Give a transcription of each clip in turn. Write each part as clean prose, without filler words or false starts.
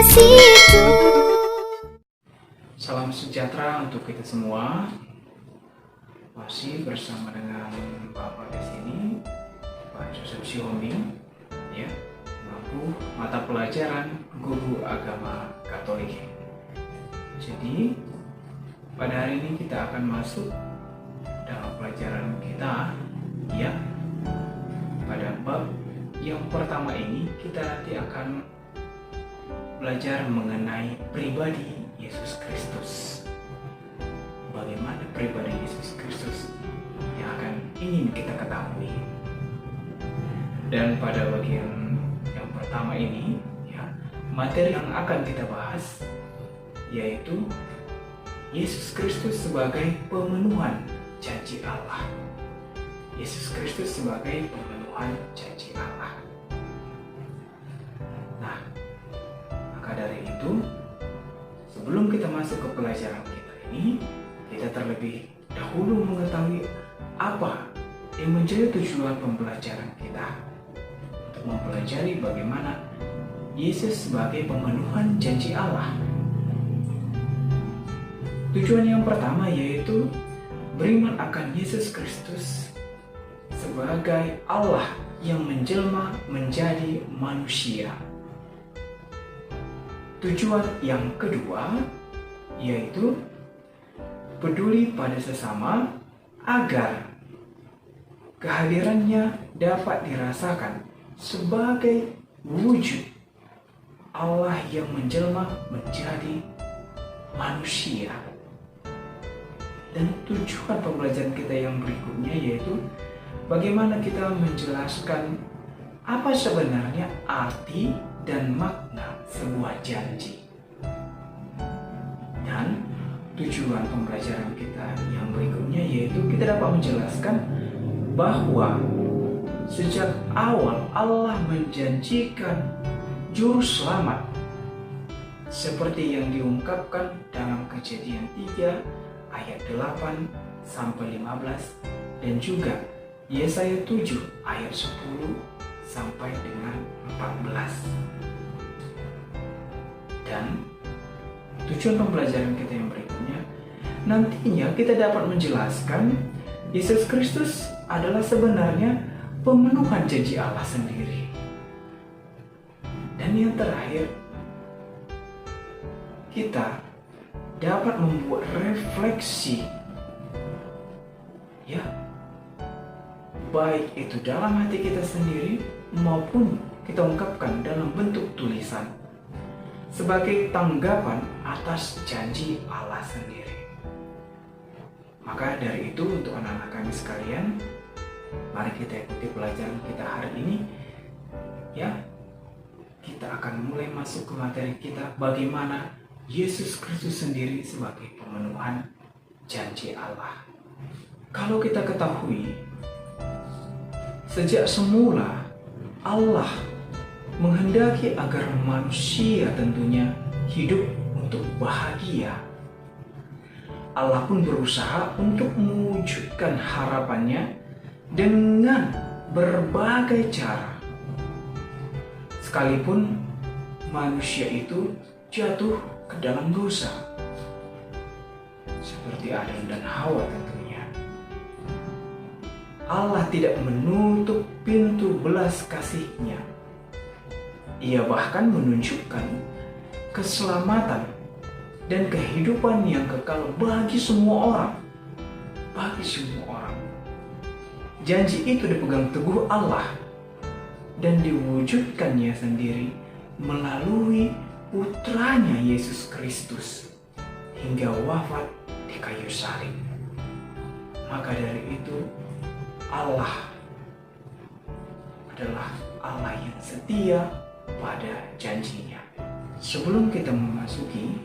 kasih itu. Salam sejahtera untuk kita semua. Masih bersama dengan Bapak di sini, Pak Joseph Sihombing, ya, selaku mata pelajaran Guru Agama Katolik. Jadi pada hari ini kita akan masuk dalam pelajaran kita, ya. Pada bab yang pertama ini kita nanti akan belajar mengenai pribadi Yesus Kristus. Bagaimana pribadi Yesus Kristus yang akan ingin kita ketahui. Dan pada bagian yang pertama ini, ya, materi yang akan kita bahas yaitu Yesus Kristus sebagai pemenuhan janji Allah. Yesus Kristus sebagai pemenuhan janji Allah. Nah, maka dari itu, sebelum kita masuk ke pelajaran kita ini, kita terlebih dahulu mengetahui apa yang menjadi tujuan pembelajaran kita, untuk mempelajari bagaimana Yesus sebagai pemenuhan janji Allah. Tujuan yang pertama yaitu beriman akan Yesus Kristus sebagai Allah yang menjelma menjadi manusia. Tujuan yang kedua yaitu peduli pada sesama agar kehadirannya dapat dirasakan sebagai wujud Allah yang menjelma menjadi manusia. Dan tujuan pembelajaran kita yang berikutnya yaitu bagaimana kita menjelaskan apa sebenarnya arti dan makna sebuah janji. Dan tujuan pembelajaran kita yang berikutnya yaitu kita dapat menjelaskan bahwa sejak awal Allah menjanjikan juru selamat seperti yang diungkapkan dalam Kejadian 3 ayat 8 sampai 15 dan juga Yesaya 7 ayat 10 sampai dengan 14. Dan tujuan pembelajaran kita yang berikutnya, nantinya kita dapat menjelaskan Yesus Kristus adalah sebenarnya pemenuhan janji Allah sendiri. Dan yang terakhir, kita dapat membuat refleksi, ya, baik itu dalam hati kita sendiri maupun kita ungkapkan dalam bentuk tulisan sebagai tanggapan atas janji Allah sendiri. Maka dari itu untuk anak-anak kami sekalian, mari kita ikuti pelajaran kita hari ini, ya. Kita akan mulai masuk ke materi kita, bagaimana Yesus Kristus sendiri sebagai pemenuhan janji Allah. Kalau kita ketahui, sejak semula Allah menghendaki agar manusia tentunya hidup untuk bahagia. Allah pun berusaha untuk mewujudkan harapannya dengan berbagai cara. Sekalipun manusia itu jatuh ke dalam dosa, seperti Adam dan Hawa tentunya. Allah tidak menutup pintu belas kasih-Nya. Ia bahkan menunjukkan keselamatan dan kehidupan yang kekal bagi semua orang. Bagi semua orang. Janji itu dipegang teguh Allah dan diwujudkannya sendiri melalui putranya Yesus Kristus hingga wafat di kayu salib. Maka dari itu Allah adalah Allah yang setia pada janjinya. Sebelum kita memasuki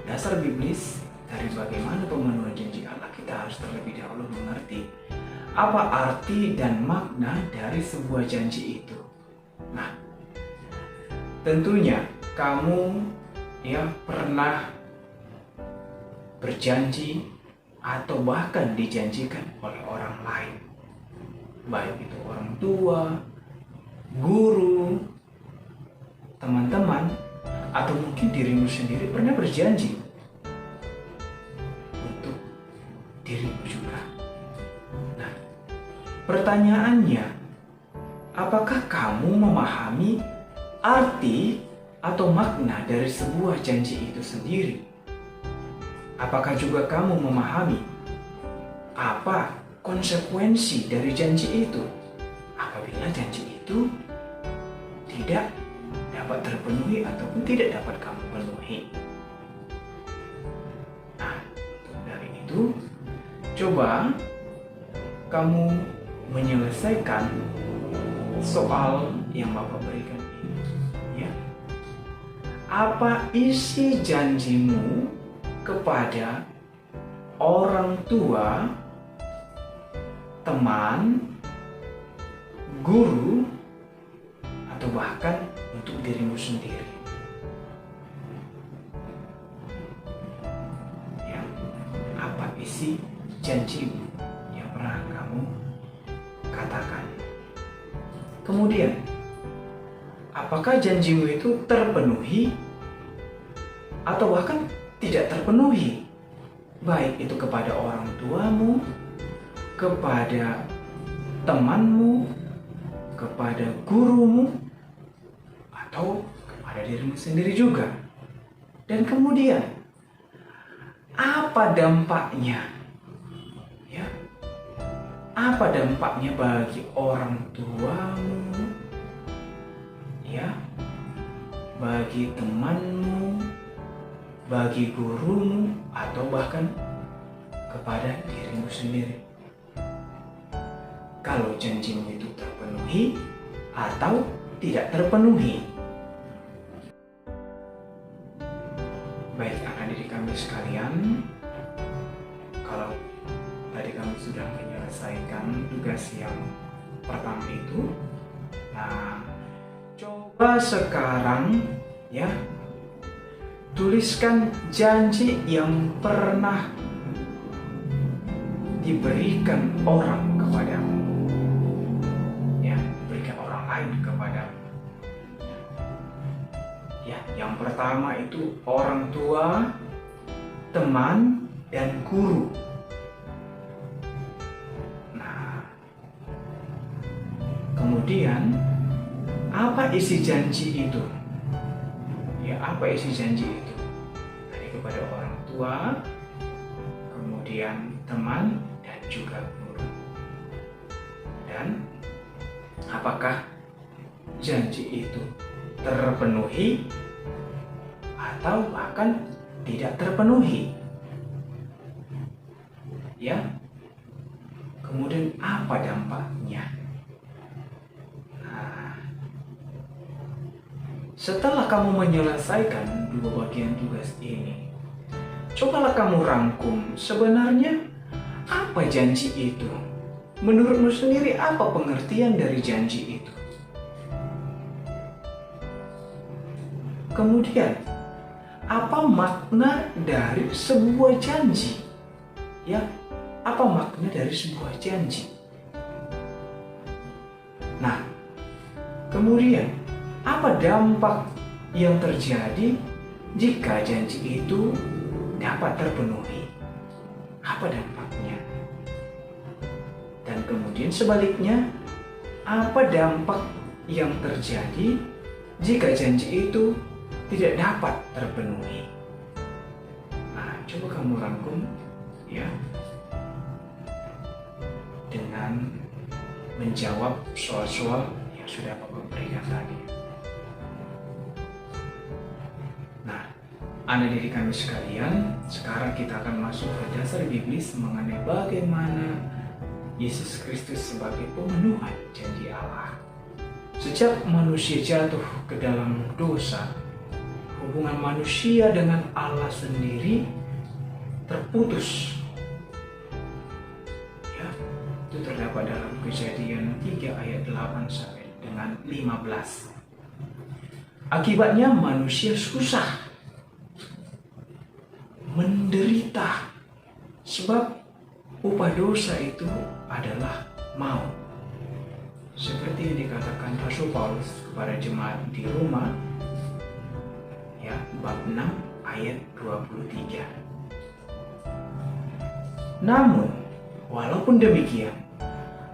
dasar biblis dari bagaimana pemenuhan janji Allah, kita harus terlebih dahulu mengerti apa arti dan makna dari sebuah janji itu. Nah, tentunya kamu pernah berjanji atau bahkan dijanjikan oleh orang lain, baik itu orang tua, guru, teman-teman, atau mungkin dirimu sendiri pernah berjanji untuk dirimu juga. Nah, pertanyaannya, apakah kamu memahami arti atau makna dari sebuah janji itu sendiri? Apakah juga kamu memahami apa konsekuensi dari janji itu apabila janji itu tidak dapat terpenuhi ataupun tidak dapat kamu penuhi? Nah, dari itu coba kamu menyelesaikan soal yang Bapak berikan ini, ya. Apa isi janjimu kepada orang tua, teman, guru, atau bahkan untuk dirimu sendiri? Ya, apa isi janjimu yang pernah kamu katakan? Kemudian, apakah janjimu itu terpenuhi atau bahkan tidak terpenuhi? Baik itu kepada orang tuamu, kepada temanmu, kepada gurumu, atau kepada dirimu sendiri juga. Dan kemudian, apa dampaknya? Ya, apa dampaknya bagi orang tuamu, ya, bagi temanmu, bagi gurumu, atau bahkan kepada dirimu sendiri? Kalau janjimu itu terpenuhi atau tidak terpenuhi. Baik anak didik kami sekalian, kalau tadi kami sudah menyelesaikan tugas yang pertama itu, nah coba sekarang ya, tuliskan janji yang pernah diberikan orang kepadamu, ya, berikan orang lain kepadamu. Ya, yang pertama itu orang tua, teman, dan guru. Nah, kemudian apa isi janji itu? Ya, apa isi janji itu? Tadi kepada orang tua, kemudian teman, dan juga guru. Dan apakah janji itu terpenuhi atau bahkan tidak terpenuhi? Ya. Kemudian apa dampaknya? Nah, setelah kamu menyelesaikan dua bagian tugas ini, cobalah kamu rangkum sebenarnya apa janji itu. Menurutmu sendiri apa pengertian dari janji itu? Kemudian, apa makna dari sebuah janji? Ya, apa makna dari sebuah janji? Nah, kemudian apa dampak yang terjadi jika janji itu dapat terpenuhi? Apa dampaknya? Dan kemudian sebaliknya, apa dampak yang terjadi jika janji itu tidak dapat terpenuhi? Nah, coba kamu rangkum ya, dengan menjawab soal-soal yang sudah Bapak berikan tadi. Nah, anak didik kami sekalian, sekarang kita akan masuk ke dasar biblis mengenai bagaimana Yesus Kristus sebagai pemenuhan janji Allah. Sejak manusia jatuh ke dalam dosa, hubungan manusia dengan Allah sendiri terputus. Ya, itu terdapat dalam Kejadian 3 ayat 8 sampai dengan 15. Akibatnya manusia susah, menderita, sebab upah dosa itu adalah maut. Seperti yang dikatakan Rasul Paulus kepada jemaat di Roma ya, bab 6 ayat 23. Namun, walaupun demikian,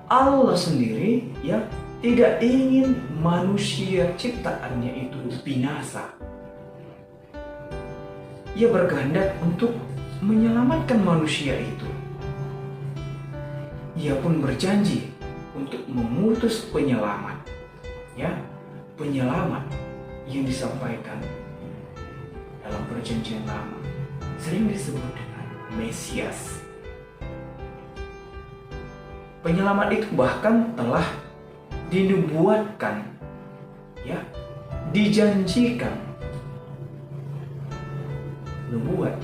Allah sendiri ya tidak ingin manusia ciptaannya itu binasa. Ia berkehendak untuk menyelamatkan manusia itu. Ia pun berjanji untuk memutus penyelamat. Ya, penyelamat yang disampaikan dalam perjanjian lama sering disebut dengan Mesias. Penyelamat itu bahkan telah dinubuatkan, ya, dijanjikan. Nubuat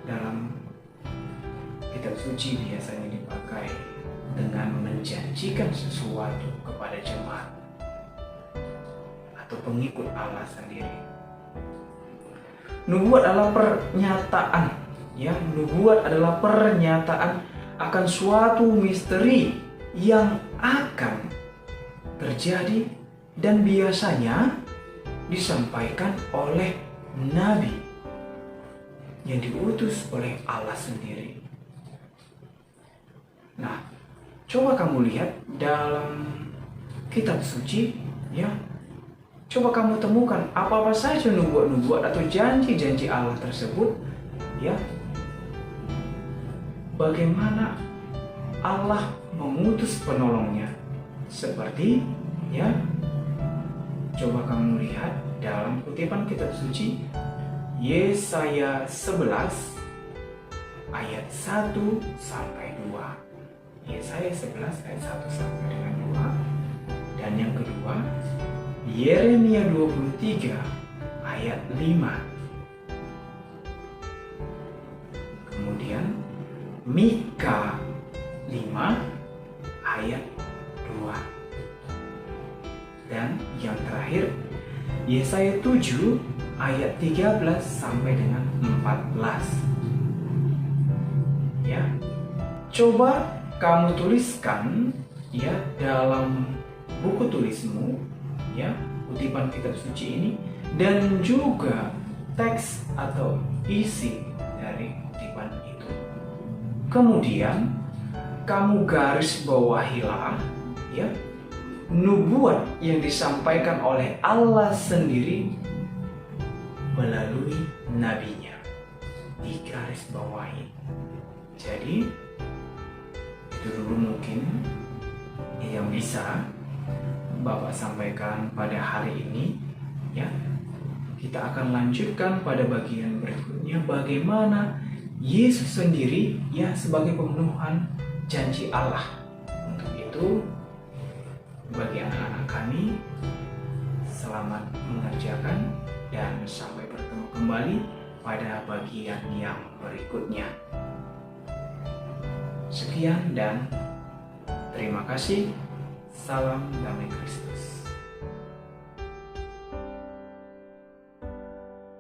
dalam kitab suci biasanya dipakai dengan menjanjikan sesuatu kepada jemaat atau pengikut Allah sendiri. Nubuat adalah pernyataan, ya, nubuat adalah pernyataan akan suatu misteri yang akan terjadi dan biasanya disampaikan oleh nabi yang diutus oleh Allah sendiri. Nah, coba kamu lihat dalam kitab suci, ya. Coba kamu temukan apa-apa saja nubuat-nubuat atau janji-janji Allah tersebut, ya. Bagaimana Allah mengutus penolongnya, seperti, ya, coba kamu lihat dalam kutipan kitab suci Yesaya 11 ayat 1 sampai 2. Yesaya 11 ayat 1 sampai dengan 2. Dan yang kedua, Yeremia 23 ayat 5. Kemudian Mika 5 ayat 2. Dan yang terakhir Yesaya 7 ayat 13 sampai dengan 14. Ya. Coba kamu tuliskan, ya, dalam buku tulismu, ya, kutipan kitab suci ini, dan juga teks atau isi dari kutipan itu. Kemudian kamu garis bawahilah, ya, nubuat yang disampaikan oleh Allah sendiri melalui nabinya. Digaris bawahi. Jadi itu dulu mungkin yang bisa Bapak sampaikan pada hari ini, ya. Kita akan lanjutkan pada bagian berikutnya bagaimana Yesus sendiri, ya, sebagai pemenuhan janji Allah. Untuk itu, bagi anak-anak kami, selamat mengerjakan dan sampai bertemu kembali pada bagian yang berikutnya. Sekian dan terima kasih. Salam damai Kristus.